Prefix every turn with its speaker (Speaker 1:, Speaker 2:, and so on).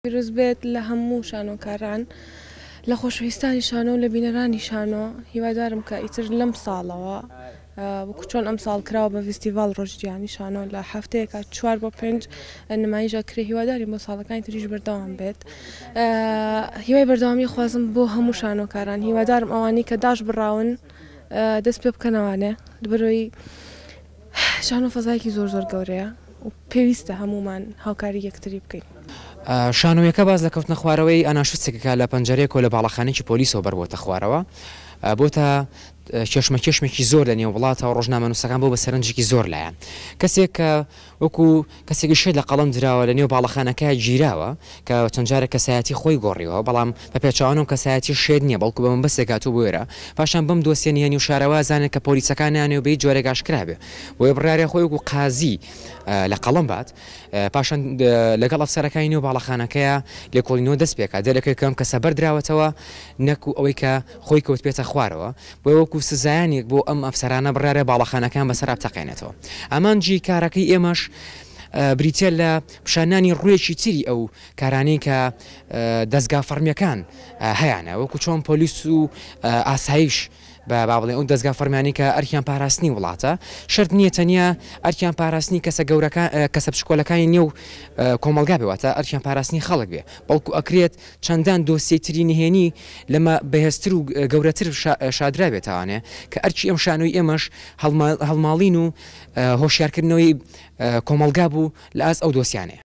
Speaker 1: پیرۆز بێت لە هەموو شانۆکاران لە خۆشەویستانی شانۆ و لە بینەرانی شانۆ هیوادارم کە ئیتر لەم ساڵەوە وەکو چۆن ئەم ساڵ کراوە بە فستیڤال ڕۆژگیانی شانۆ لە هەفتەیەکە 4 بۆ 5 نمایشە کرێ هیواداری بۆ ساڵەکانی تریش بەردەوام بێت هیوای بەردەوامی خوازم بۆ هەموو شانۆکاران هیوادارم ئەوانی کە داش بڕاون دەست پێ بکەنەوانێ لەبەرەوەی شانۆ فەزایەکی زۆر زۆر گەورەیە و پێویستە هەمومان هاوکاری یەکتری بکەین.
Speaker 2: شانۆیەکە باز لە کەوتنە خوارەوەی ئەناشوستێکەکە لە پەنجەرەیەک و لە باڵەخانێکی پۆلیسەوە بەربۆتە خوارەوە بۆتە کێشمەکێشمێکی زۆر لە نێو وڵاتەوە ڕۆژنامە نووسەکان بۆ بە سەرنجێکی زۆر لایەن کەسێک کە وەکو کەسێکی شێت لە قەڵەم دراوە لە نێو باڵەخانەکە گیراوە کە چەند جارێک کەسایەتی خۆی گۆڕیەوە بەڵام بە پێچوانەوە کەسایەتی شێت نییە بەڵکو بە منبەستێک هاتوو بۆێرە پاشان بەم دۆسیێنی هەنی و شارەوە زانێت کە پۆلیسەکانیانێ و بەی جۆرێک ئاشکرابێ بۆیە بڕارێ خۆی وەکو قازی لە قەڵەم بات پاشان لەگەڵ ئەفسەرەکانی نێو باڵەخانەکەیە لێکۆڵینەوە دەست پێکات دەرەکەی کەم کەسە بەردراوەتەوە نەکو ئەوەی کە خۆی کەوت پێێتە خوارەوە بۆ وەکو سزایانێک بۆ ئەم ئەفسەرانە بڕارێ باڵەخانەکان بەسەر بتەقێنێتەوە ئەمانجی کارەکەی ئێمەش بریتە لە پیشانانی ڕوویەکی تری ئەو کارانەی کە دەستگا فەرمیەکان هەیەە وەکو چۆن پۆلیس و ئاسایش بە بڵێ ئەو دەستگا فەرمانی کە ئەرکیان پاراستنی وڵاتە شرت نییە تەنیا ئەرکیان پاراستنی کەسە گەورەکان کەسە پشکۆلەکانی نێو کۆمەلگا بێواتە ئەرکیان پاراستنی خەڵک بێ بەڵکو ئەکرێت چەندان دۆسیەی تری نهێنی لەمە بەهێزتر و گەورەتر شادرا بێتوانێ کە ئەرکی ئەم شانۆی ئێمەش هەڵماڵین و هۆشیارکردنەوەی کۆمەلگا بوو لە ئاز ئەو دۆسیانێ.